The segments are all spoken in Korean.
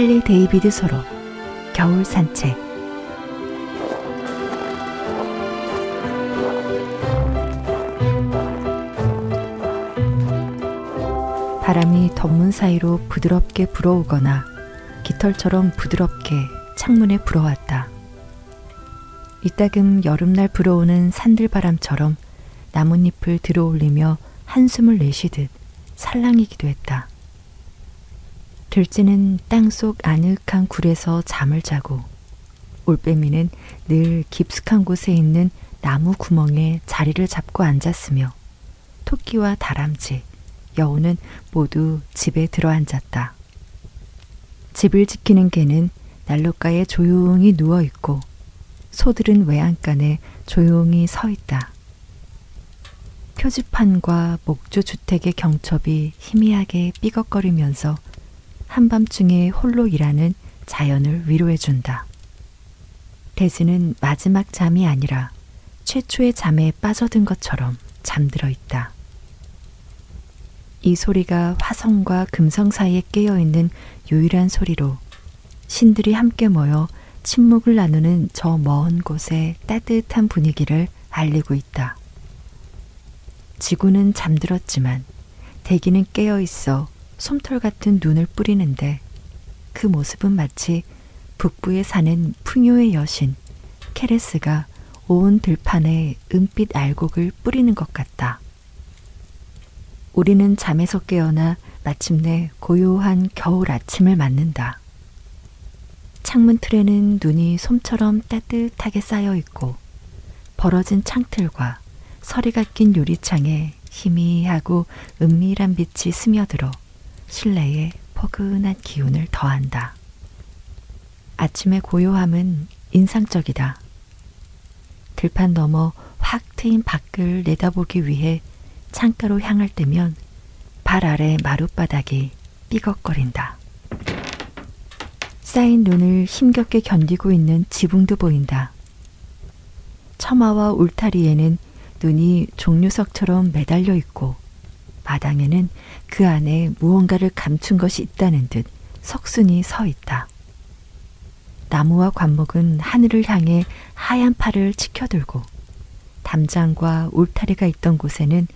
헨리 데이비드 소로 겨울 산책. 바람이 덧문 사이로 부드럽게 불어오거나 깃털처럼 부드럽게 창문에 불어왔다. 이따금 여름날 불어오는 산들바람처럼 나뭇잎을 들어올리며 한숨을 내쉬듯 살랑이기도 했다. 들쥐는 땅속 아늑한 굴에서 잠을 자고 올빼미는 늘 깊숙한 곳에 있는 나무 구멍에 자리를 잡고 앉았으며 토끼와 다람쥐, 여우는 모두 집에 들어앉았다. 집을 지키는 개는 난로가에 조용히 누워있고 소들은 외양간에 조용히 서 있다. 표지판과 목조 주택의 경첩이 희미하게 삐걱거리면서 한밤중에 홀로 일하는 자연을 위로해준다. 돼지는 마지막 잠이 아니라 최초의 잠에 빠져든 것처럼 잠들어 있다. 이 소리가 화성과 금성 사이에 깨어있는 유일한 소리로 신들이 함께 모여 침묵을 나누는 저 먼 곳의 따뜻한 분위기를 알리고 있다. 지구는 잠들었지만 대기는 깨어있어 솜털 같은 눈을 뿌리는데 그 모습은 마치 북부에 사는 풍요의 여신 케레스가 온 들판에 은빛 알곡을 뿌리는 것 같다. 우리는 잠에서 깨어나 마침내 고요한 겨울 아침을 맞는다. 창문 틀에는 눈이 솜처럼 따뜻하게 쌓여 있고 벌어진 창틀과 서리가 낀 유리창에 희미하고 은밀한 빛이 스며들어 실내에 포근한 기운을 더한다. 아침의 고요함은 인상적이다. 들판 너머 확 트인 밖을 내다보기 위해 창가로 향할 때면 발 아래 마룻바닥이 삐걱거린다. 쌓인 눈을 힘겹게 견디고 있는 지붕도 보인다. 처마와 울타리에는 눈이 종류석처럼 매달려 있고 마당에는 그 안에 무언가를 감춘 것이 있다는 듯 석순이 서 있다. 나무와 관목은 하늘을 향해 하얀 팔을 치켜들고 담장과 울타리가 있던 곳에는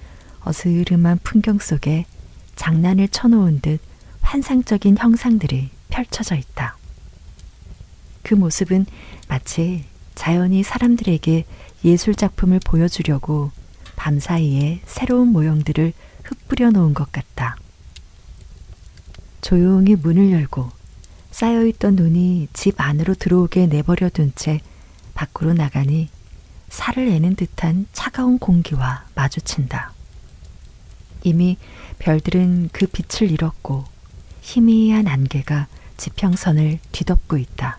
어스름한 풍경 속에 장난을 쳐놓은 듯 환상적인 형상들이 펼쳐져 있다. 그 모습은 마치 자연이 사람들에게 예술작품을 보여주려고 밤사이에 새로운 모형들을 흩뿌려 놓은 것 같다. 조용히 문을 열고 쌓여있던 눈이 집 안으로 들어오게 내버려 둔 채 밖으로 나가니 살을 내는 듯한 차가운 공기와 마주친다. 이미 별들은 그 빛을 잃었고 희미한 안개가 지평선을 뒤덮고 있다.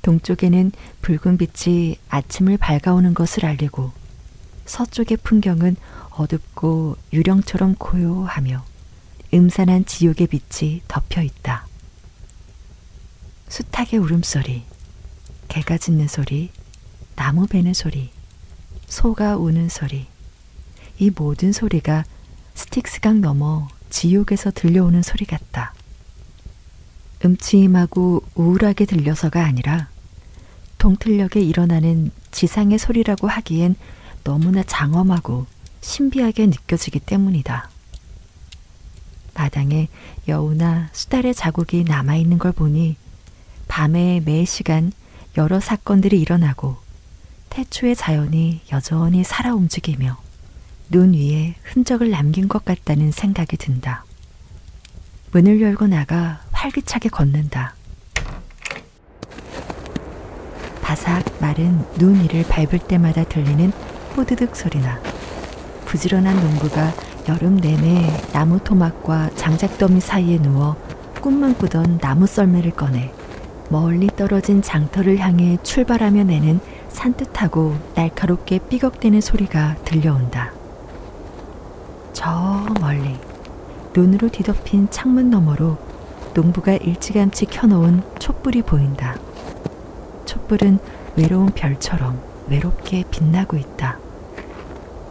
동쪽에는 붉은 빛이 아침을 밝아오는 것을 알리고 서쪽의 풍경은 어둡고 유령처럼 고요하며 음산한 지옥의 빛이 덮여 있다. 수탉의 울음소리, 개가 짖는 소리, 나무 베는 소리, 소가 우는 소리, 이 모든 소리가 스틱스강 너머 지옥에서 들려오는 소리 같다. 음침하고 우울하게 들려서가 아니라 동틀녘에 일어나는 지상의 소리라고 하기엔 너무나 장엄하고 신비하게 느껴지기 때문이다. 마당에 여우나 수달의 자국이 남아있는 걸 보니 밤에 매 시간 여러 사건들이 일어나고 태초의 자연이 여전히 살아 움직이며 눈 위에 흔적을 남긴 것 같다는 생각이 든다. 문을 열고 나가 활기차게 걷는다. 바삭 마른 눈 위를 밟을 때마다 들리는 호드득 소리나 부지런한 농부가 여름 내내 나무 토막과 장작더미 사이에 누워 꿈만 꾸던 나무 썰매를 꺼내 멀리 떨어진 장터를 향해 출발하며 내는 산뜻하고 날카롭게 삐걱대는 소리가 들려온다. 저 멀리 눈으로 뒤덮인 창문 너머로 농부가 일찌감치 켜놓은 촛불이 보인다. 촛불은 외로운 별처럼 외롭게 빛나고 있다.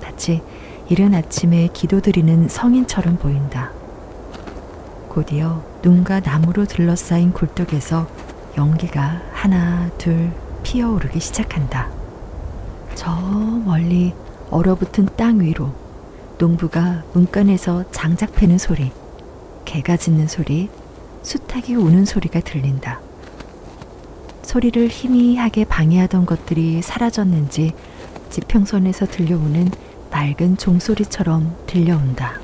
마치 이른 아침에 기도드리는 성인처럼 보인다. 곧이어 눈과 나무로 둘러싸인 굴뚝에서 연기가 하나 둘 피어오르기 시작한다. 저 멀리 얼어붙은 땅 위로 농부가 문간에서 장작 패는 소리, 개가 짖는 소리, 수탉이 우는 소리가 들린다. 소리를 희미하게 방해하던 것들이 사라졌는지 지평선에서 들려오는 맑은 종소리처럼 들려온다.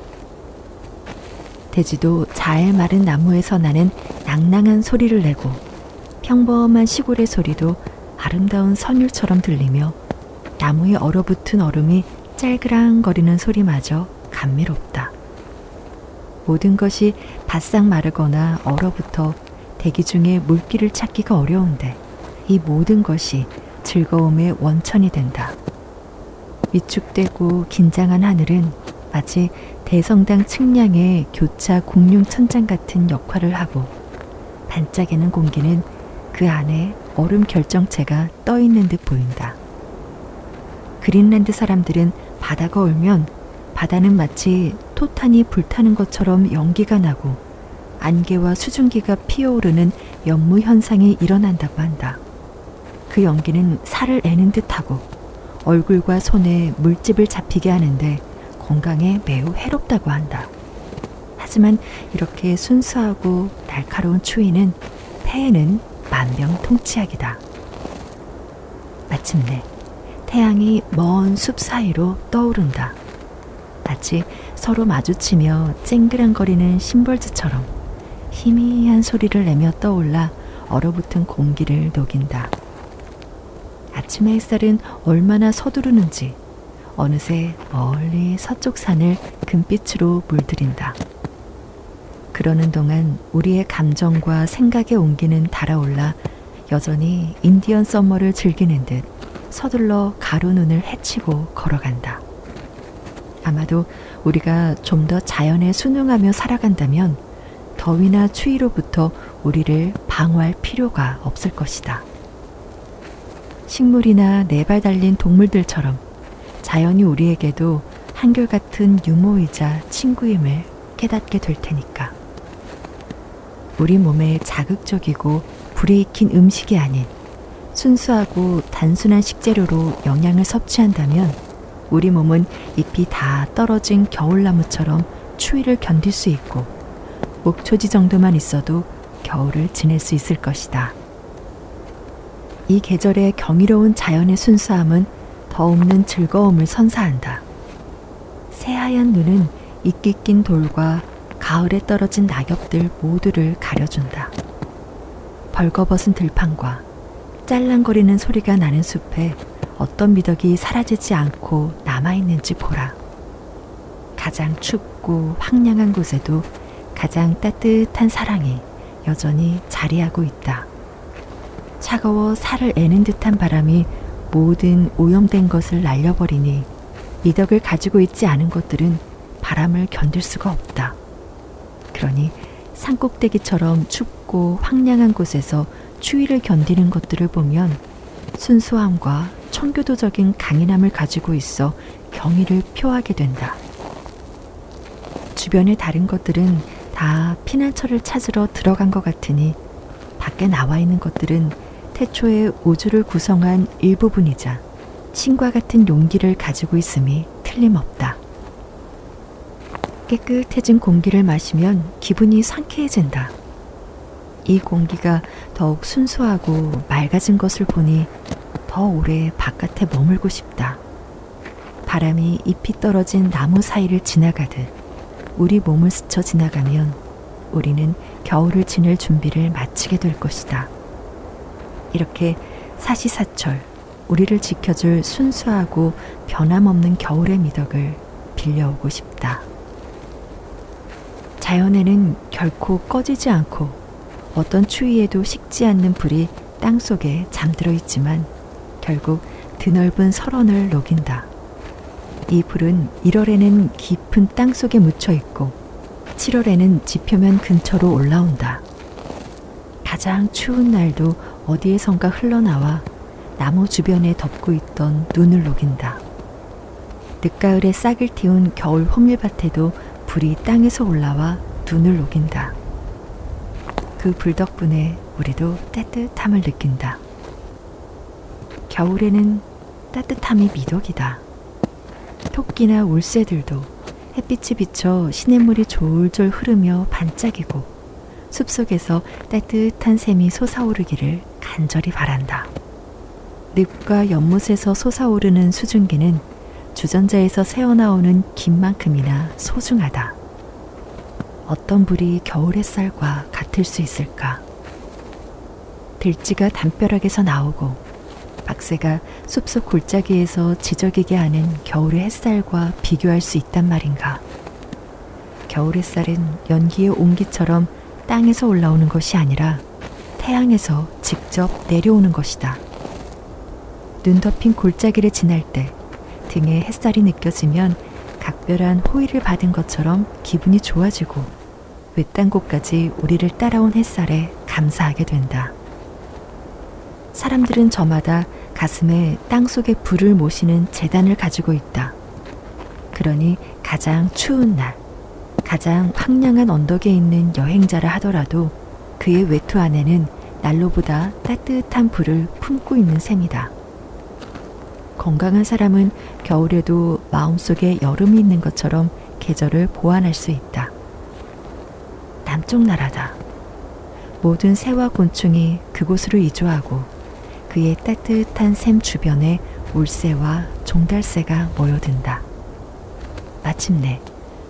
돼지도 잘 마른 나무에서 나는 낭낭한 소리를 내고 평범한 시골의 소리도 아름다운 선율처럼 들리며 나무에 얼어붙은 얼음이 짤그랑거리는 소리마저 감미롭다. 모든 것이 바싹 마르거나 얼어붙어 대기 중에 물기를 찾기가 어려운데 이 모든 것이 즐거움의 원천이 된다. 위축되고 긴장한 하늘은 마치 대성당 측량의 교차 공룡 천장 같은 역할을 하고 반짝이는 공기는 그 안에 얼음 결정체가 떠있는 듯 보인다. 그린란드 사람들은 바다가 얼면 바다는 마치 토탄이 불타는 것처럼 연기가 나고 안개와 수증기가 피어오르는 연무 현상이 일어난다고 한다. 그 연기는 살을 애는 듯하고 얼굴과 손에 물집을 잡히게 하는데 건강에 매우 해롭다고 한다. 하지만 이렇게 순수하고 날카로운 추위는 폐에는 만병통치약이다. 마침내 태양이 먼 숲 사이로 떠오른다. 마치 서로 마주치며 쨍그랑거리는 심벌즈처럼 희미한 소리를 내며 떠올라 얼어붙은 공기를 녹인다. 아침의 햇살은 얼마나 서두르는지 어느새 멀리 서쪽 산을 금빛으로 물들인다. 그러는 동안 우리의 감정과 생각의 온기는 달아올라 여전히 인디언 썸머를 즐기는 듯 서둘러 가루 눈을 헤치고 걸어간다. 아마도 우리가 좀 더 자연에 순응하며 살아간다면 더위나 추위로부터 우리를 방어할 필요가 없을 것이다. 식물이나 네 발 달린 동물들처럼 자연이 우리에게도 한결같은 유모이자 친구임을 깨닫게 될 테니까. 우리 몸에 자극적이고 불에 익힌 음식이 아닌 순수하고 단순한 식재료로 영양을 섭취한다면 우리 몸은 잎이 다 떨어진 겨울나무처럼 추위를 견딜 수 있고 목초지 정도만 있어도 겨울을 지낼 수 있을 것이다. 이 계절의 경이로운 자연의 순수함은 더없는 즐거움을 선사한다. 새하얀 눈은 이끼 낀 돌과 가을에 떨어진 낙엽들 모두를 가려준다. 벌거벗은 들판과 짤랑거리는 소리가 나는 숲에 어떤 미덕이 사라지지 않고 남아있는지 보라. 가장 춥고 황량한 곳에도 가장 따뜻한 사랑이 여전히 자리하고 있다. 차가워 살을 애는 듯한 바람이 모든 오염된 것을 날려버리니 미덕을 가지고 있지 않은 것들은 바람을 견딜 수가 없다. 그러니 산꼭대기처럼 춥고 황량한 곳에서 추위를 견디는 것들을 보면 순수함과 청교도적인 강인함을 가지고 있어 경의를 표하게 된다. 주변의 다른 것들은 다 피난처를 찾으러 들어간 것 같으니 밖에 나와 있는 것들은 태초에 우주를 구성한 일부분이자 신과 같은 용기를 가지고 있음이 틀림없다. 깨끗해진 공기를 마시면 기분이 상쾌해진다. 이 공기가 더욱 순수하고 맑아진 것을 보니 더 오래 바깥에 머물고 싶다. 바람이 잎이 떨어진 나무 사이를 지나가듯 우리 몸을 스쳐 지나가면 우리는 겨울을 지낼 준비를 마치게 될 것이다. 이렇게 사시사철 우리를 지켜줄 순수하고 변함없는 겨울의 미덕을 빌려오고 싶다. 자연에는 결코 꺼지지 않고 어떤 추위에도 식지 않는 불이 땅속에 잠들어 있지만 결국 드넓은 설원을 녹인다. 이 불은 1월에는 깊은 땅속에 묻혀 있고 7월에는 지표면 근처로 올라온다. 가장 추운 날도 어디에선가 흘러나와 나무 주변에 덮고 있던 눈을 녹인다. 늦가을에 싹을 틔운 겨울 호밀밭에도 불이 땅에서 올라와 눈을 녹인다. 그 불 덕분에 우리도 따뜻함을 느낀다. 겨울에는 따뜻함이 미덕이다. 토끼나 울새들도 햇빛이 비쳐 시냇물이 졸졸 흐르며 반짝이고 숲속에서 따뜻한 샘이 솟아오르기를 간절히 바란다. 늪과 연못에서 솟아오르는 수증기는 주전자에서 새어나오는 김만큼이나 소중하다. 어떤 불이 겨울 햇살과 같을 수 있을까? 들쥐가 담벼락에서 나오고 박새가 숲속 골짜기에서 지저귀게 하는 겨울의 햇살과 비교할 수 있단 말인가? 겨울 햇살은 연기의 온기처럼 땅에서 올라오는 것이 아니라 태양에서 직접 내려오는 것이다. 눈 덮인 골짜기를 지날 때 등에 햇살이 느껴지면 각별한 호의를 받은 것처럼 기분이 좋아지고 외딴 곳까지 우리를 따라온 햇살에 감사하게 된다. 사람들은 저마다 가슴에 땅속에 불을 모시는 제단을 가지고 있다. 그러니 가장 추운 날, 가장 황량한 언덕에 있는 여행자라 하더라도 그의 외투 안에는 난로보다 따뜻한 불을 품고 있는 셈이다. 건강한 사람은 겨울에도 마음속에 여름이 있는 것처럼 계절을 보완할 수 있다. 남쪽 나라다. 모든 새와 곤충이 그곳으로 이주하고 그의 따뜻한 샘 주변에 울새와 종달새가 모여든다. 마침내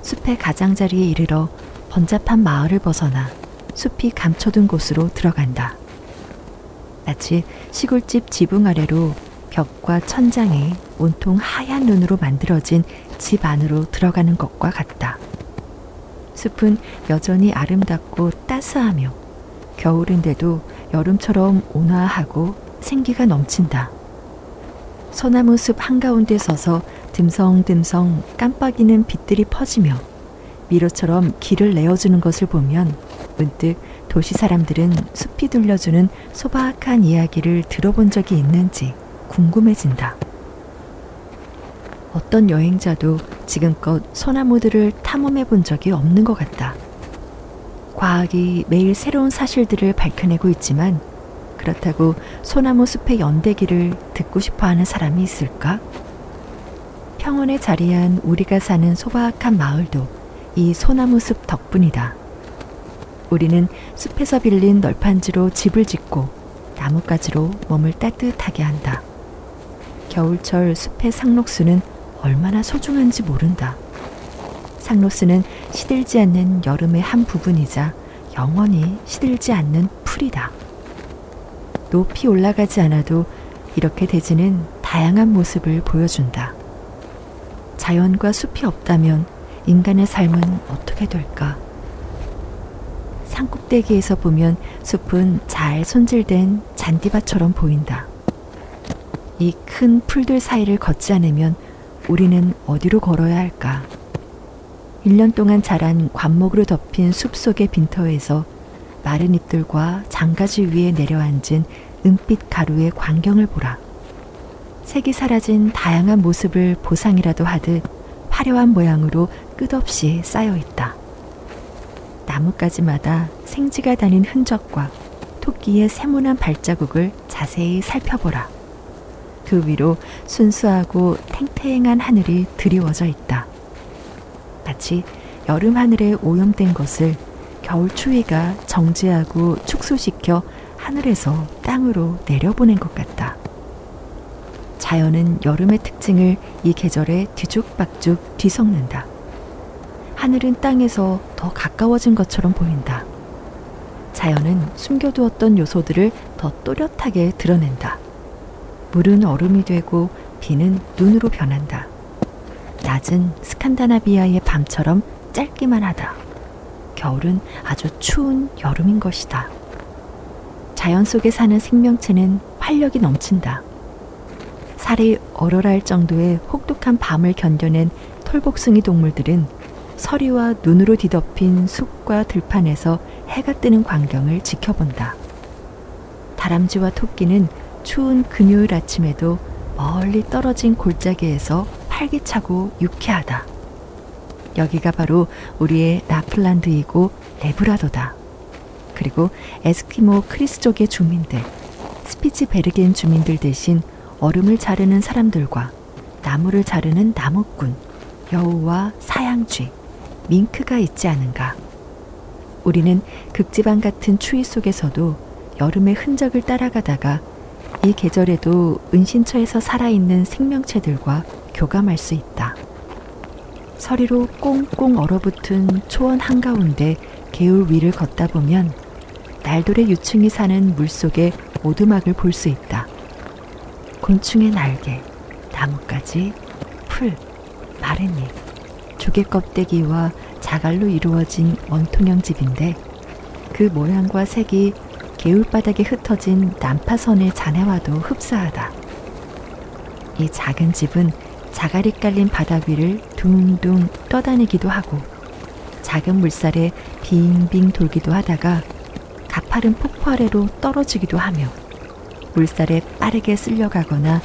숲의 가장자리에 이르러 번잡한 마을을 벗어나 숲이 감춰둔 곳으로 들어간다. 마치 시골집 지붕 아래로 벽과 천장이 온통 하얀 눈으로 만들어진 집 안으로 들어가는 것과 같다. 숲은 여전히 아름답고 따스하며 겨울인데도 여름처럼 온화하고 생기가 넘친다. 소나무 숲 한가운데 서서 듬성듬성 깜빡이는 빛들이 퍼지며 미로처럼 길을 내어주는 것을 보면 문득 도시 사람들은 숲이 들려주는 소박한 이야기를 들어본 적이 있는지 궁금해진다. 어떤 여행자도 지금껏 소나무들을 탐험해 본 적이 없는 것 같다. 과학이 매일 새로운 사실들을 밝혀내고 있지만 그렇다고 소나무 숲의 연대기를 듣고 싶어하는 사람이 있을까? 평원에 자리한 우리가 사는 소박한 마을도 이 소나무 숲 덕분이다. 우리는 숲에서 빌린 널판지로 집을 짓고 나뭇가지로 몸을 따뜻하게 한다. 겨울철 숲의 상록수는 얼마나 소중한지 모른다. 상록수는 시들지 않는 여름의 한 부분이자 영원히 시들지 않는 풀이다. 높이 올라가지 않아도 이렇게 대지는 다양한 모습을 보여준다. 자연과 숲이 없다면 인간의 삶은 어떻게 될까? 산꼭대기에서 보면 숲은 잘 손질된 잔디밭처럼 보인다. 이 큰 풀들 사이를 걷지 않으면 우리는 어디로 걸어야 할까? 1년 동안 자란 관목으로 덮인 숲속의 빈터에서 마른 잎들과 장가지 위에 내려앉은 은빛 가루의 광경을 보라. 색이 사라진 다양한 모습을 보상이라도 하듯 화려한 모양으로 끝없이 쌓여 있다. 나뭇가지마다 생쥐가 다닌 흔적과 토끼의 세모난 발자국을 자세히 살펴보라. 그 위로 순수하고 탱탱한 하늘이 드리워져 있다. 마치 여름 하늘에 오염된 것을 겨울 추위가 정지하고 축소시켜 하늘에서 땅으로 내려보낸 것 같다. 자연은 여름의 특징을 이 계절에 뒤죽박죽 뒤섞는다. 하늘은 땅에서 더 가까워진 것처럼 보인다. 자연은 숨겨두었던 요소들을 더 또렷하게 드러낸다. 물은 얼음이 되고 비는 눈으로 변한다. 낮은 스칸다나비아의 밤처럼 짧기만 하다. 겨울은 아주 추운 여름인 것이다. 자연 속에 사는 생명체는 활력이 넘친다. 살이 얼얼할 정도의 혹독한 밤을 견뎌낸 털복숭이 동물들은 서리와 눈으로 뒤덮인 숲과 들판에서 해가 뜨는 광경을 지켜본다. 다람쥐와 토끼는 추운 금요일 아침에도 멀리 떨어진 골짜기에서 활기차고 유쾌하다. 여기가 바로 우리의 라플란드이고 레브라도다. 그리고 에스키모 크리스족의 주민들, 스피츠베르겐 주민들 대신 얼음을 자르는 사람들과 나무를 자르는 나무꾼, 여우와 사양쥐, 밍크가 있지 않은가. 우리는 극지방 같은 추위 속에서도 여름의 흔적을 따라가다가 이 계절에도 은신처에서 살아있는 생명체들과 교감할 수 있다. 서리로 꽁꽁 얼어붙은 초원 한가운데 개울 위를 걷다 보면 날돌의 유충이 사는 물속의 오두막을 볼 수 있다. 곤충의 날개, 나뭇가지, 풀, 마른 잎, 조개 껍데기와 자갈로 이루어진 원통형 집인데 그 모양과 색이 개울바닥에 흩어진 난파선의 잔해와도 흡사하다. 이 작은 집은 자갈이 깔린 바닥 위를 둥둥 떠다니기도 하고 작은 물살에 빙빙 돌기도 하다가 가파른 폭포 아래로 떨어지기도 하며 물살에 빠르게 쓸려가거나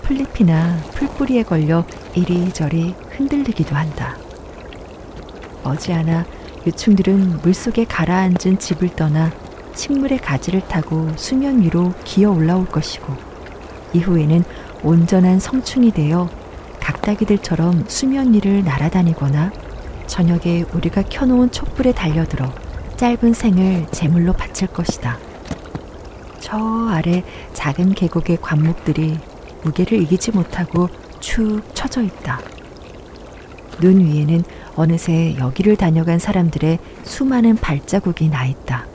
풀잎이나 풀뿌리에 걸려 이리저리 흔들리기도 한다. 머지않아 유충들은 물속에 가라앉은 집을 떠나 식물의 가지를 타고 수면 위로 기어 올라올 것이고 이후에는 온전한 성충이 되어 각다기들처럼 수면 위를 날아다니거나 저녁에 우리가 켜놓은 촛불에 달려들어 짧은 생을 제물로 바칠 것이다. 저 아래 작은 계곡의 관목들이 무게를 이기지 못하고 축 처져 있다. 눈 위에는 어느새 여기를 다녀간 사람들의 수많은 발자국이 나 있다.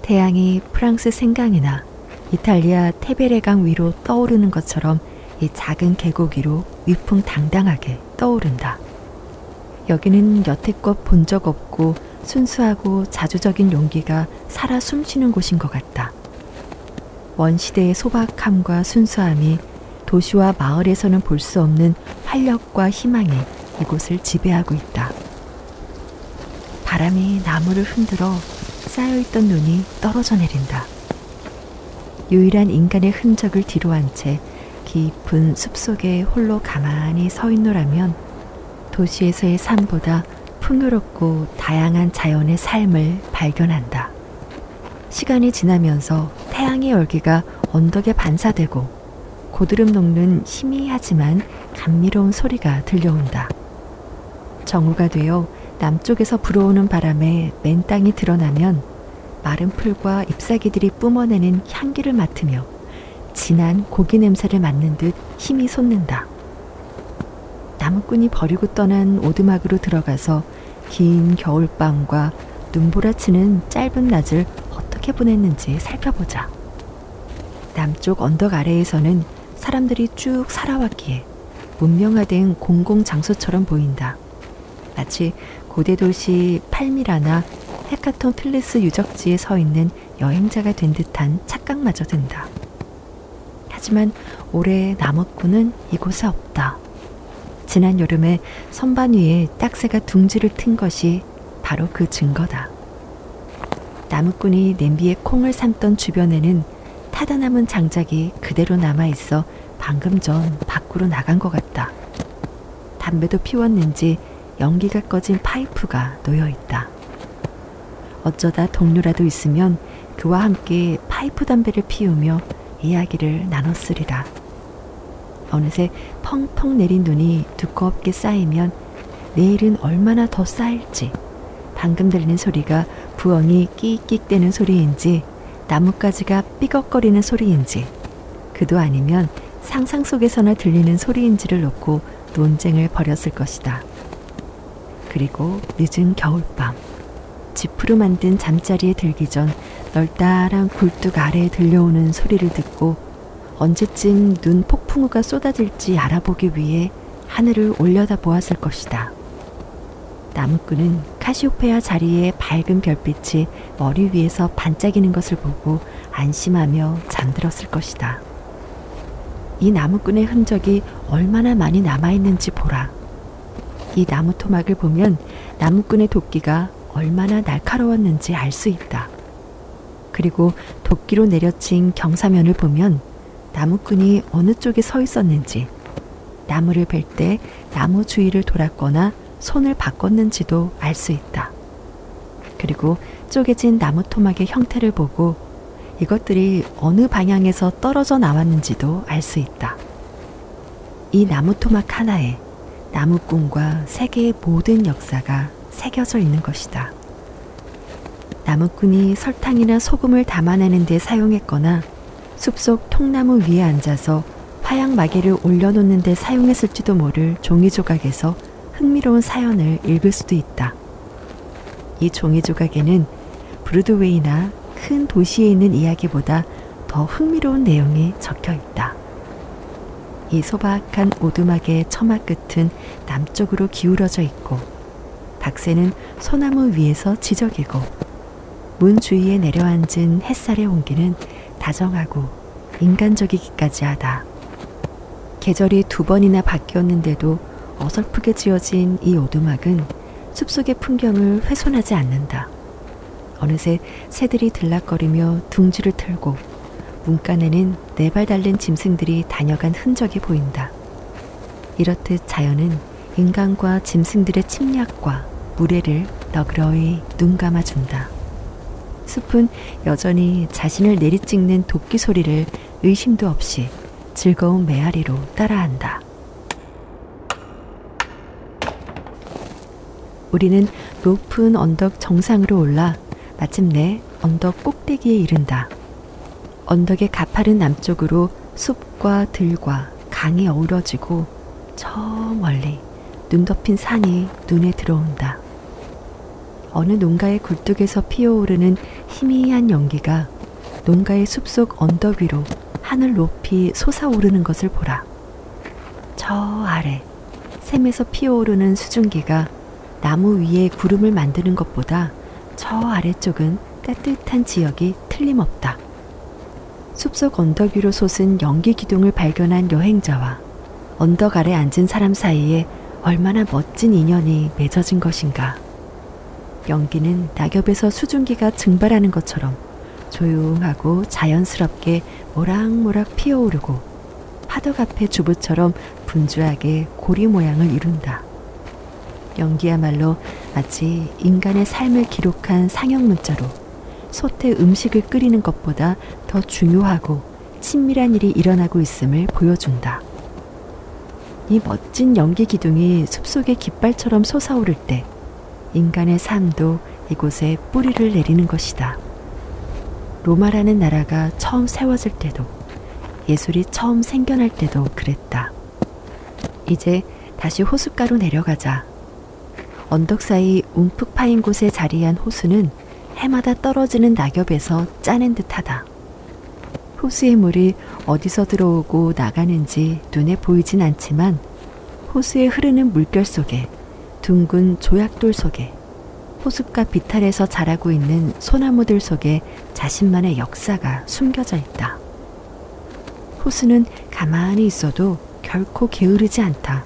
태양이 프랑스 생강이나 이탈리아 테베레강 위로 떠오르는 것처럼 이 작은 계곡 위로 위풍당당하게 떠오른다. 여기는 여태껏 본 적 없고 순수하고 자주적인 용기가 살아 숨쉬는 곳인 것 같다. 원시대의 소박함과 순수함이 도시와 마을에서는 볼 수 없는 활력과 희망이 이곳을 지배하고 있다. 바람이 나무를 흔들어 쌓여있던 눈이 떨어져 내린다. 유일한 인간의 흔적을 뒤로한 채 깊은 숲속에 홀로 가만히 서 있노라면 도시에서의 삶보다 풍요롭고 다양한 자연의 삶을 발견한다. 시간이 지나면서 태양의 열기가 언덕에 반사되고 고드름 녹는 희미하지만 감미로운 소리가 들려온다. 정오가 되어 남쪽에서 불어오는 바람에 맨 땅이 드러나면 마른 풀과 잎사귀들이 뿜어내는 향기를 맡으며 진한 고기 냄새를 맡는 듯 힘이 솟는다. 나무꾼이 버리고 떠난 오두막으로 들어가서 긴 겨울밤과 눈보라치는 짧은 낮을 어떻게 보냈는지 살펴보자. 남쪽 언덕 아래에서는 사람들이 쭉 살아왔기에 문명화된 공공장소처럼 보인다. 마치 고대 도시 팔미라나 헤카톤 필리스 유적지에 서 있는 여행자가 된 듯한 착각마저 든다. 하지만 올해 나무꾼은 이곳에 없다. 지난 여름에 선반 위에 딱새가 둥지를 튼 것이 바로 그 증거다. 나무꾼이 냄비에 콩을 삶던 주변에는 타다 남은 장작이 그대로 남아있어 방금 전 밖으로 나간 것 같다. 담배도 피웠는지 연기가 꺼진 파이프가 놓여있다. 어쩌다 동료라도 있으면 그와 함께 파이프 담배를 피우며 이야기를 나눴으리라. 어느새 펑펑 내린 눈이 두껍게 쌓이면 내일은 얼마나 더 쌓일지, 방금 들리는 소리가 부엉이 끽끽대는 소리인지 나뭇가지가 삐걱거리는 소리인지 그도 아니면 상상 속에서나 들리는 소리인지를 놓고 논쟁을 벌였을 것이다. 그리고 늦은 겨울밤, 지프로 만든 잠자리에 들기 전 널따란 굴뚝 아래에 들려오는 소리를 듣고 언제쯤 눈 폭풍우가 쏟아질지 알아보기 위해 하늘을 올려다 보았을 것이다. 나무꾼은 카시오페아 자리에 밝은 별빛이 머리 위에서 반짝이는 것을 보고 안심하며 잠들었을 것이다. 이 나무꾼의 흔적이 얼마나 많이 남아있는지 보라. 이 나무 토막을 보면 나무꾼의 도끼가 얼마나 날카로웠는지 알 수 있다. 그리고 도끼로 내려친 경사면을 보면 나무꾼이 어느 쪽에 서 있었는지, 나무를 벨 때 나무 주위를 돌았거나 손을 바꿨는지도 알 수 있다. 그리고 쪼개진 나무 토막의 형태를 보고 이것들이 어느 방향에서 떨어져 나왔는지도 알 수 있다. 이 나무 토막 하나에 나무꾼과 세계의 모든 역사가 새겨져 있는 것이다. 나무꾼이 설탕이나 소금을 담아내는 데 사용했거나 숲속 통나무 위에 앉아서 화약 마개를 올려놓는 데 사용했을지도 모를 종이 조각에서 흥미로운 사연을 읽을 수도 있다. 이 종이 조각에는 브로드웨이나 큰 도시에 있는 이야기보다 더 흥미로운 내용이 적혀 있다. 이 소박한 오두막의 처마 끝은 남쪽으로 기울어져 있고 박새는 소나무 위에서 지저귀고 문 주위에 내려앉은 햇살의 온기는 다정하고 인간적이기까지 하다. 계절이 2번이나 바뀌었는데도 어설프게 지어진 이 오두막은 숲속의 풍경을 훼손하지 않는다. 어느새 새들이 들락거리며 둥지를 틀고 문간에는 4발 달린 짐승들이 다녀간 흔적이 보인다. 이렇듯 자연은 인간과 짐승들의 침략과 무례를 너그러이 눈감아준다. 숲은 여전히 자신을 내리찍는 도끼 소리를 의심도 없이 즐거운 메아리로 따라한다. 우리는 높은 언덕 정상으로 올라 마침내 언덕 꼭대기에 이른다. 언덕의 가파른 남쪽으로 숲과 들과 강이 어우러지고 저 멀리 눈 덮인 산이 눈에 들어온다. 어느 농가의 굴뚝에서 피어오르는 희미한 연기가 농가의 숲속 언덕 위로 하늘 높이 솟아오르는 것을 보라. 저 아래 샘에서 피어오르는 수증기가 나무 위에 구름을 만드는 것보다 저 아래쪽은 따뜻한 지역이 틀림없다. 숲속 언덕 위로 솟은 연기 기둥을 발견한 여행자와 언덕 아래 앉은 사람 사이에 얼마나 멋진 인연이 맺어진 것인가. 연기는 낙엽에서 수증기가 증발하는 것처럼 조용하고 자연스럽게 모락모락 피어오르고 파덕 앞에 주부처럼 분주하게 고리 모양을 이룬다. 연기야말로 마치 인간의 삶을 기록한 상형 문자로 솥에 음식을 끓이는 것보다 더 중요하고 친밀한 일이 일어나고 있음을 보여준다. 이 멋진 연기 기둥이 숲속의 깃발처럼 솟아오를 때 인간의 삶도 이곳에 뿌리를 내리는 것이다. 로마라는 나라가 처음 세워질 때도 예술이 처음 생겨날 때도 그랬다. 이제 다시 호숫가로 내려가자. 언덕 사이 움푹 파인 곳에 자리한 호수는 해마다 떨어지는 낙엽에서 짜낸 듯하다. 호수의 물이 어디서 들어오고 나가는지 눈에 보이진 않지만 호수에 흐르는 물결 속에 둥근 조약돌 속에 호숫가 비탈에서 자라고 있는 소나무들 속에 자신만의 역사가 숨겨져 있다. 호수는 가만히 있어도 결코 게으르지 않다.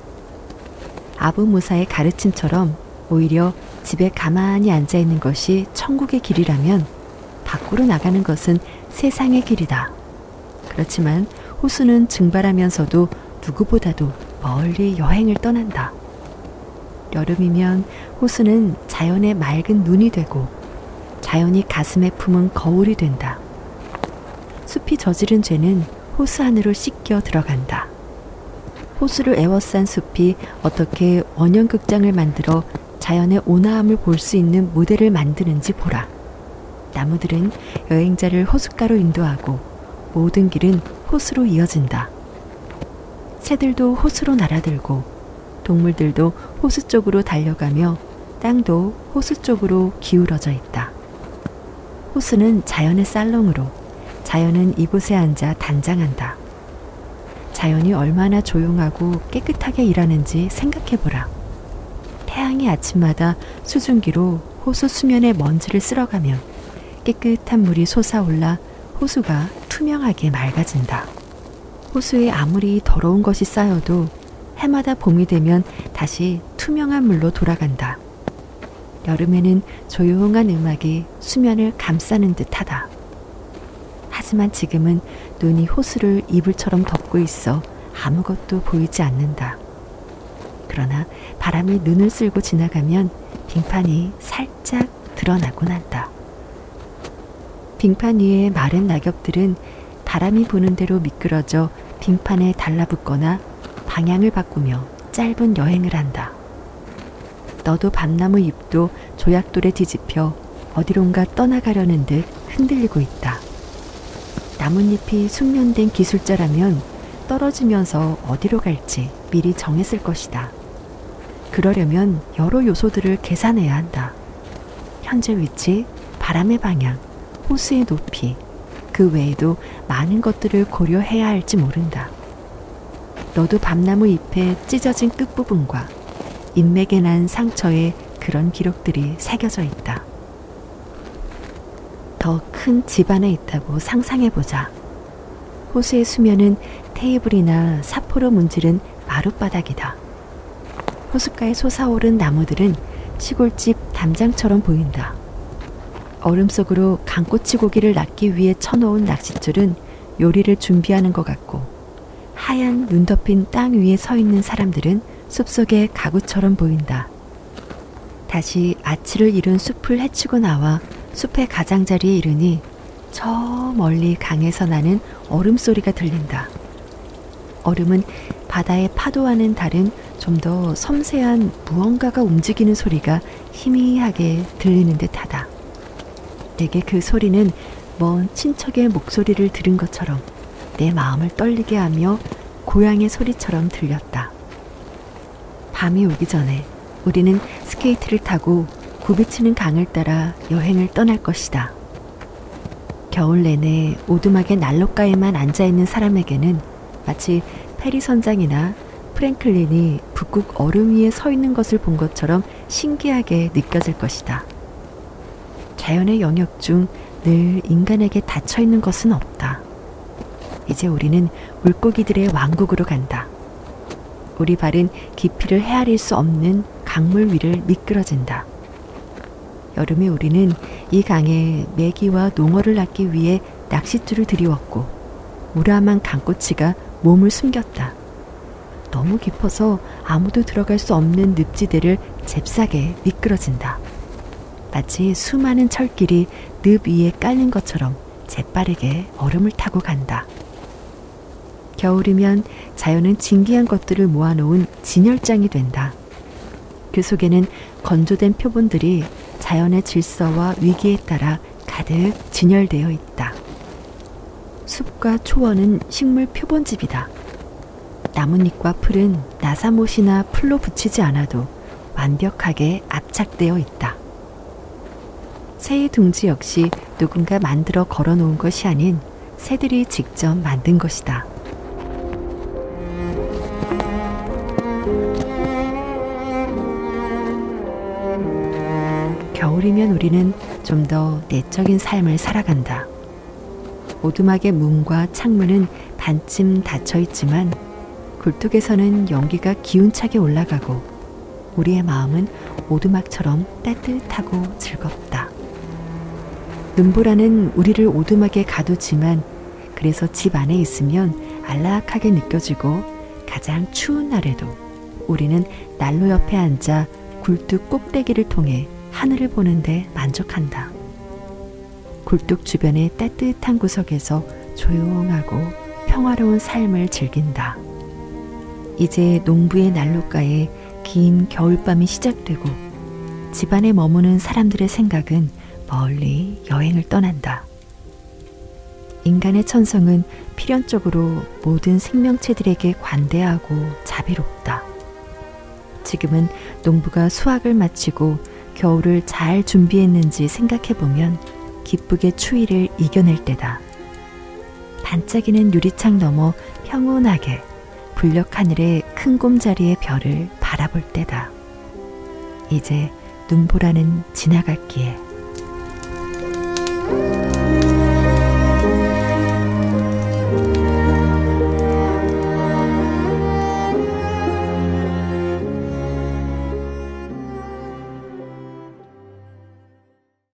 아부 무사의 가르침처럼 오히려 집에 가만히 앉아있는 것이 천국의 길이라면 밖으로 나가는 것은 세상의 길이다. 그렇지만 호수는 증발하면서도 누구보다도 멀리 여행을 떠난다. 여름이면 호수는 자연의 맑은 눈이 되고 자연이 가슴에 품은 거울이 된다. 숲이 저지른 죄는 호수 안으로 씻겨 들어간다. 호수를 에워싼 숲이 어떻게 원형극장을 만들어 자연의 온화함을 볼 수 있는 무대를 만드는지 보라. 나무들은 여행자를 호숫가로 인도하고 모든 길은 호수로 이어진다. 새들도 호수로 날아들고 동물들도 호수 쪽으로 달려가며 땅도 호수 쪽으로 기울어져 있다. 호수는 자연의 살롱으로 자연은 이곳에 앉아 단장한다. 자연이 얼마나 조용하고 깨끗하게 일하는지 생각해보라. 태양이 아침마다 수증기로 호수 수면의 먼지를 쓸어가면 깨끗한 물이 솟아올라 호수가 투명하게 맑아진다. 호수에 아무리 더러운 것이 쌓여도 해마다 봄이 되면 다시 투명한 물로 돌아간다. 여름에는 조용한 음악이 수면을 감싸는 듯하다. 하지만 지금은 눈이 호수를 이불처럼 덮고 있어 아무것도 보이지 않는다. 그러나 바람이 눈을 쓸고 지나가면 빙판이 살짝 드러나곤 한다. 빙판 위의 마른 낙엽들은 바람이 부는 대로 미끄러져 빙판에 달라붙거나 방향을 바꾸며 짧은 여행을 한다. 너도 밤나무 잎도 조약돌에 뒤집혀 어디론가 떠나가려는 듯 흔들리고 있다. 나뭇잎이 숙련된 기술자라면 떨어지면서 어디로 갈지 미리 정했을 것이다. 그러려면 여러 요소들을 계산해야 한다. 현재 위치, 바람의 방향, 호수의 높이, 그 외에도 많은 것들을 고려해야 할지 모른다. 너도 밤나무 잎의 찢어진 끝부분과 인맥에 난 상처에 그런 기록들이 새겨져 있다. 더 큰 집 안에 있다고 상상해보자. 호수의 수면은 테이블이나 사포로 문지른 마룻바닥이다. 호숫가에 솟아오른 나무들은 시골집 담장처럼 보인다. 얼음 속으로 강꼬치 고기를 낚기 위해 쳐놓은 낚싯줄은 요리를 준비하는 것 같고, 하얀 눈 덮인 땅 위에 서 있는 사람들은 숲속의 가구처럼 보인다. 다시 아치를 이룬 숲을 헤치고 나와 숲의 가장자리에 이르니 저 멀리 강에서 나는 얼음 소리가 들린다. 얼음은 바다의 파도와는 다른 좀 더 섬세한 무언가가 움직이는 소리가 희미하게 들리는 듯하다. 내게 그 소리는 먼 친척의 목소리를 들은 것처럼 내 마음을 떨리게 하며 고향의 소리처럼 들렸다. 밤이 오기 전에 우리는 스케이트를 타고 굽이치는 강을 따라 여행을 떠날 것이다. 겨울 내내 오두막의 난로가에만 앉아있는 사람에게는 마치 페리 선장이나 프랭클린이 북극 얼음 위에 서 있는 것을 본 것처럼 신기하게 느껴질 것이다. 자연의 영역 중 늘 인간에게 닫혀있는 것은 없다. 이제 우리는 물고기들의 왕국으로 간다. 우리 발은 깊이를 헤아릴 수 없는 강물 위를 미끄러진다. 여름에 우리는 이 강에 메기와 농어를 낚기 위해 낚싯줄을 들이웠고, 우람한 강꼬치가 몸을 숨겼다. 너무 깊어서 아무도 들어갈 수 없는 늪지대를 잽싸게 미끄러진다. 마치 수많은 철길이 늪 위에 깔린 것처럼 재빠르게 얼음을 타고 간다. 겨울이면 자연은 진기한 것들을 모아놓은 진열장이 된다. 그 속에는 건조된 표본들이 자연의 질서와 위기에 따라 가득 진열되어 있다. 숲과 초원은 식물 표본집이다. 나뭇잎과 풀은 나사못이나 풀로 붙이지 않아도 완벽하게 압착되어 있다. 새의 둥지 역시 누군가 만들어 걸어놓은 것이 아닌 새들이 직접 만든 것이다. 겨울이면 우리는 좀 더 내적인 삶을 살아간다. 오두막의 문과 창문은 반쯤 닫혀 있지만 굴뚝에서는 연기가 기운차게 올라가고 우리의 마음은 오두막처럼 따뜻하고 즐겁다. 눈보라는 우리를 오두막에 가두지만 그래서 집 안에 있으면 안락하게 느껴지고 가장 추운 날에도 우리는 난로 옆에 앉아 굴뚝 꼭대기를 통해 하늘을 보는데 만족한다. 굴뚝 주변의 따뜻한 구석에서 조용하고 평화로운 삶을 즐긴다. 이제 농부의 난로가에 긴 겨울밤이 시작되고 집안에 머무는 사람들의 생각은 멀리 여행을 떠난다. 인간의 천성은 필연적으로 모든 생명체들에게 관대하고 자비롭다. 지금은 농부가 수확을 마치고 겨울을 잘 준비했는지 생각해보면 기쁘게 추위를 이겨낼 때다. 반짝이는 유리창 너머 평온하게 불녘 하늘의 큰 곰자리의 별을 바라볼 때다. 이제 눈보라는 지나갔기에